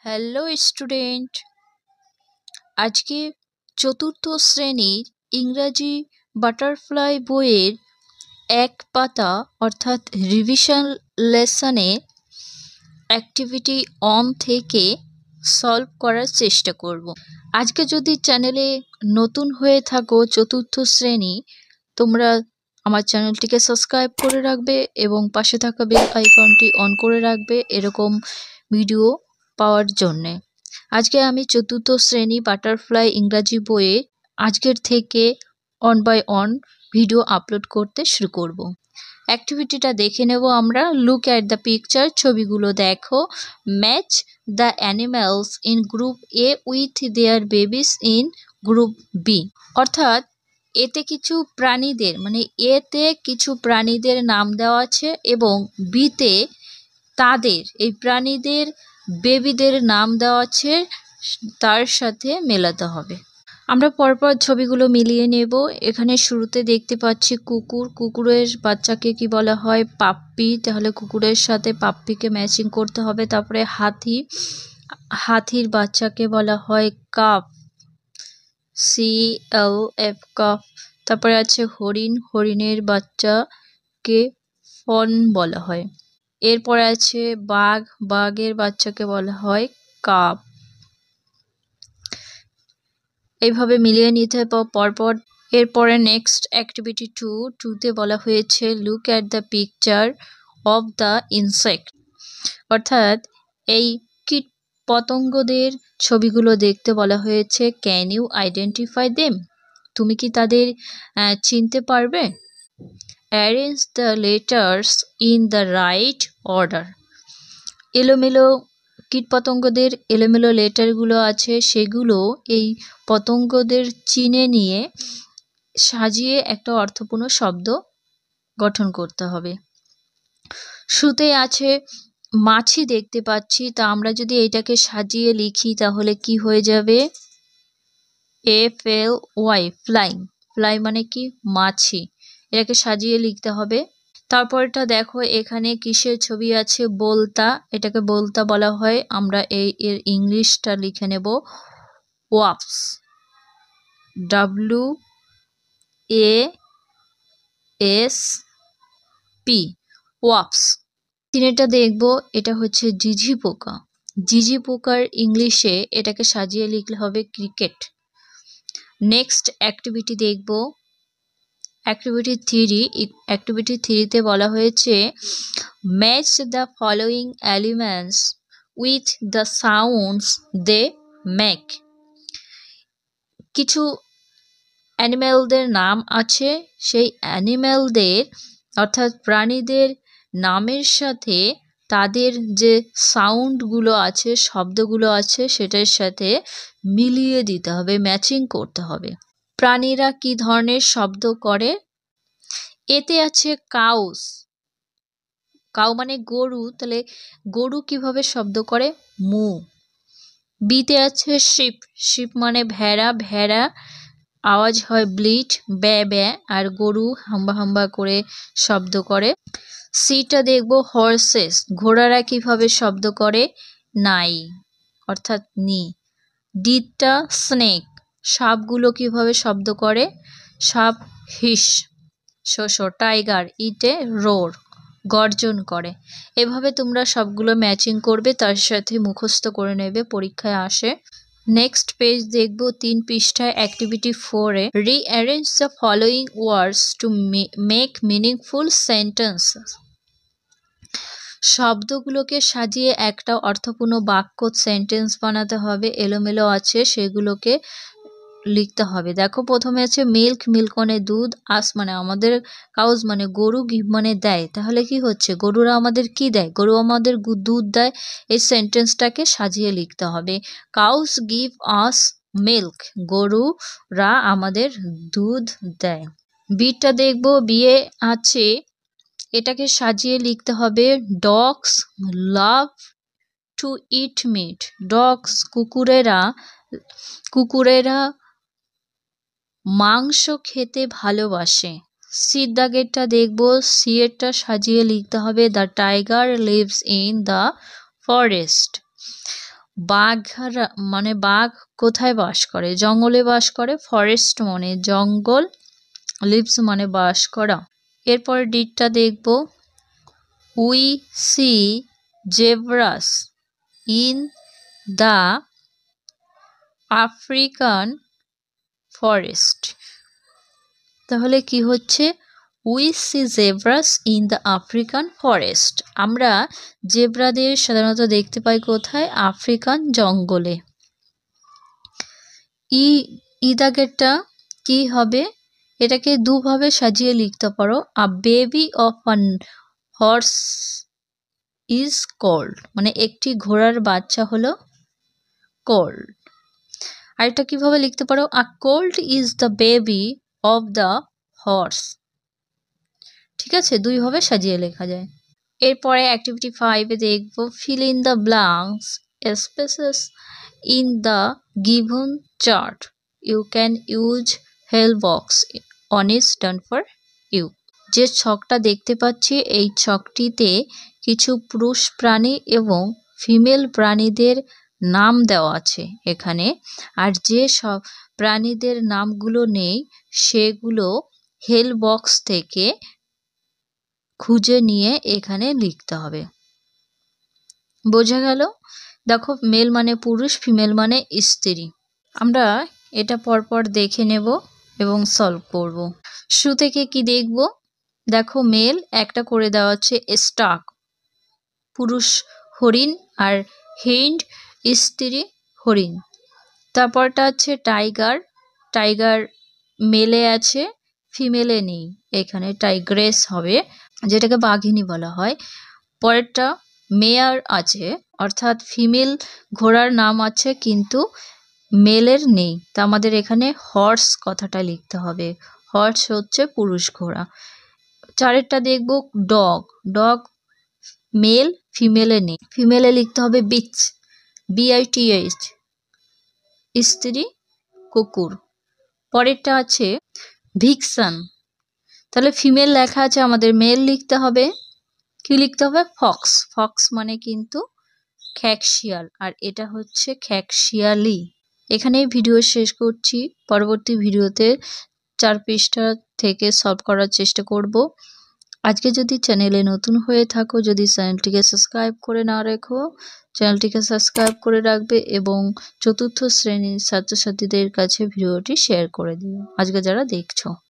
Hello student, আজকে চতুর্থ শ্রেণীর ইংরাজি বাটারফ্লাই বইয়ের এক পাতা অর্থাৎ রিভিশন লেসনে অ্যাক্টিভিটি অন থেকে সলভ করার চেষ্টা করব। আজকে যদি চ্যানেলে নতুন হয়ে থাকো চতুর্থ শ্রেণী, তোমরা আমার চ্যানেলটিকে সাবস্ক্রাইব করে রাখবে এবং পাশে থাকা বেল আইকনটি অন করে রাখবে এরকম ভিডিও পাওয়ার জন্যে। আজকে আমি চতুর্থ শ্রেণী বাটারফ্লাই ইংরাজি বইয়ে আজকের থেকে one by one video upload করতে শুরু করব। অ্যাক্টিভিটিটা দেখে নেব আমরা। লুক অ্যাট দ্য পিকচার, ছবিগুলো দেখো। Match the animals in group A with their babies in group B. অর্থাৎ এতে কিছু প্রাণীদের এতে কিছু প্রাণীদের নাম দেওয়া আছে এবং বিতে তাদের এই প্রাণীদের বেবিদের নাম দেওয়া আছে, তার সাথে মেলাতে হবে। আমরা পরপর ছবিগুলো মিলিয়ে নেব। এখানে শুরুতে দেখতে পাচ্ছি কুকুর, কুকুরের বাচ্চাকে কি বলা হয়? পাপ্পি। তাহলে কুকুরের সাথে পাপ্পিকে ম্যাচিং করতে হবে। তারপরে হাতি, হাতির বাচ্চাকে বলা হয় কাফ, CLF কাফ। তারপরে আছে হরিণ, হরিণের বাচ্চাকে ফন বলা হয়। এরপরে আছে বাঘ, বাঘের বাচ্চাকে বলা হয় কাপ। এইভাবে মিলিয়ে নিতে পরপর। এরপরে নেক্সট অ্যাক্টিভিটি 2তে বলা হয়েছে look at the picture of the insect. অর্থাৎ এই কীট পতঙ্গদের ছবিগুলো দেখতে বলা হয়েছে। Can you identify them? তুমি কি তাদের চিনতে পারবে? Arrange the letters in the right order. এলোমেলো কীটপতঙ্গদের এলোমেলো লেটারগুলো আছে, সেগুলো এই পতঙ্গদের চিনে নিয়ে সাজিয়ে একটা অর্থপূর্ণ শব্দ গঠন করতে হবে। শুতে আছে মাছি দেখতে পাচ্ছি, তা আমরা যদি এইটাকে সাজিয়ে লিখি তাহলে কি হয়ে যাবে? FLY, flying. ফ্লাই মানে কি? মাছি। এটাকে সাজিয়ে লিখতে হবে। তারপরটা দেখো, এখানে কিসের ছবি আছে? বলতা। এটাকে বলতা বলা হয়। আমরা এর ইংলিশটা লিখে নেব ওয়াপস, WASP, ওয়াপস। তিনটা দেখব, এটা হচ্ছে ঝিঝি পোকা। ঝিঝি পোকার ইংলিশে এটাকে সাজিয়ে লিখলে হবে ক্রিকেট। নেক্সট অ্যাক্টিভিটি দেখব অ্যাক্টিভিটি 3তে বলা হয়েছে match the following elements with the sounds they make. কিছু অ্যানিম্যালদের নাম আছে, সেই অ্যানিম্যালদের অর্থাৎ প্রাণীদের নামের সাথে তাদের যে সাউন্ডগুলো আছে, শব্দগুলো আছে, সেটার সাথে মিলিয়ে দিতে হবে, ম্যাচিং করতে হবে। প্রাণীরা কি ধরনের শব্দ করে? এতে আছে কাউস। কাউ মানে গরু, তাহলে গরু কিভাবে শব্দ করে? মু। বিতে আছে শিপ। শিপ মানে ভেড়া। ভেড়া আওয়াজ হয় ব্লিট, ব্যা ব্যা, আর গরু হাম্বা হাম্বা করে শব্দ করে। সিটা দেখব হর্সেস। ঘোড়ারা কিভাবে শব্দ করে? নাই, অর্থাৎ নি। ডিটা স্নেক। সাপগুলো কিভাবে শব্দ করে? সাপ হিস। শোষো টাইগার ইটে রোর, গর্জন করে। এভাবে তোমরা সবগুলো ম্যাচিং করবে, তার সাথে মুখস্থ করে নেবে, পরীক্ষায় আসে। নেক্সট পেজ দেখব 3 পৃষ্ঠায় অ্যাক্টিভিটি 4-এ rearrange the following words to make meaningful sentences. শব্দগুলোকে সাজিয়ে একটা অর্থপূর্ণ বাক্য সেন্টেন্স বানাতে হবে। এলোমেলো আছে, সেগুলোকে লিখতে হবে। দেখো, প্রথমে আছে মিল্ক। মিল্ক মানে দুধ। আস মানে আমাদের, কাউজ মানে গরু, গিভ মানে দেয়। তাহলে কি হচ্ছে? গরুরা আমাদের কি দেয়? গরু আমাদের দুধ দেয়। এই সেন্টেন্সটাকে সাজিয়ে লিখতে হবে। Cows give us milk. গরুরা আমাদের দুধ দেয়। বিটা দেখবো, বিয়ে আছে, এটাকে সাজিয়ে লিখতে হবে dogs love to eat meat. Dogs কুকুরেরা মাংস খেতে ভালোবাসে। সির দাগেরটা দেখবো, সি এরটা সাজিয়ে লিখতে হবে the tiger lives in the forest. বাঘ মানে বাঘ কোথায় বাস করে? জঙ্গলে বাস করে। ফরেস্ট মানে জঙ্গল, লিভস মানে বাস করা। এরপর ডিটটা দেখব। We see zebras in the African forest. তাহলে কি হচ্ছে? We see zebras in the African forest. আমরা জেব্রাদের সাধারণত দেখতে পাই কোথায়? আফ্রিকান জঙ্গলে। দাগেরটা কি হবে? এটাকে দুভাবে সাজিয়ে লিখতে পারো। A baby of an horse is called, মানে একটি ঘোড়ার বাচ্চা হলো কোল্ড। আরেকটা কিভাবে লিখতে পারো? আ cold is the baby of the horse. ঠিক আছে, দুইভাবে সাজিয়ে লেখা যায়। এরপরে অ্যাক্টিভিটি 5-এ দেখব fill in the blanks spaces in the given chart. You can use help box one is done for you. যে ছকটা দেখতে পাচ্ছি এই ছকটিতে কিছু পুরুষ প্রাণী এবং ফিমেল প্রাণীদের নাম দেওয়া আছে এখানে। আর যে সব প্রাণীদের নামগুলো নেই সেগুলো হেল্প বক্স থেকে খুঁজে নিয়ে এখানে লিখতে হবে। বোঝা গেল? দেখো, মেল মানে পুরুষ, ফিমেল মানে স্ত্রী। আমরা এটা পরপর দেখে নেব এবং সলভ করব। শুরু থেকে কি দেখব? দেখো, মেল একটা করে দেওয়া আছে স্টাক, পুরুষ হরিণ, আর হিন্ড স্ত্রী হরিণ। তারপরটা আছে টাইগার, টাইগার মেলে আছে, ফিমেলে নেই, এখানে টাইগ্রেস হবে, যেটাকে বাঘিনী বলা হয়। পরেরটা মেয়ার আছে, অর্থাৎ ফিমেল ঘোড়ার নাম আছে কিন্তু মেলের নেই, তা আমাদের এখানে হর্স কথাটা লিখতে হবে। হর্স হচ্ছে পুরুষ ঘোড়া। চারেরটা দেখব ডগ, ডগ মেল, ফিমেলে নেই, ফিমেলে লিখতে হবে বিচ, BITH, স্ত্রী কুকুর। পরেরটা আছে ভিক্সান, তাহলে ফিমেল লেখা আছে, আমাদের মেল লিখতে হবে। কি লিখতে হবে? ফক্স, ফক্স মানে কিন্তু খ্যাকশিয়াল, আর এটা হচ্ছে খ্যাকশিয়ালি। এখানেই ভিডিও শেষ করছি। পরবর্তী ভিডিওতে 4 পৃষ্ঠা থেকে সলভ করার চেষ্টা করব। আজকে যদি চ্যানেলে নতুন হয়ে থাকো, যদি চ্যানেলটিকে সাবস্ক্রাইব করে না রাখো, চ্যানেলটিকে সাবস্ক্রাইব করে রাখবে এবং চতুর্থ শ্রেণীর ছাত্রছাত্রীদের কাছে ভিডিওটি শেয়ার করে দিও, আজকে যারা দেখছো।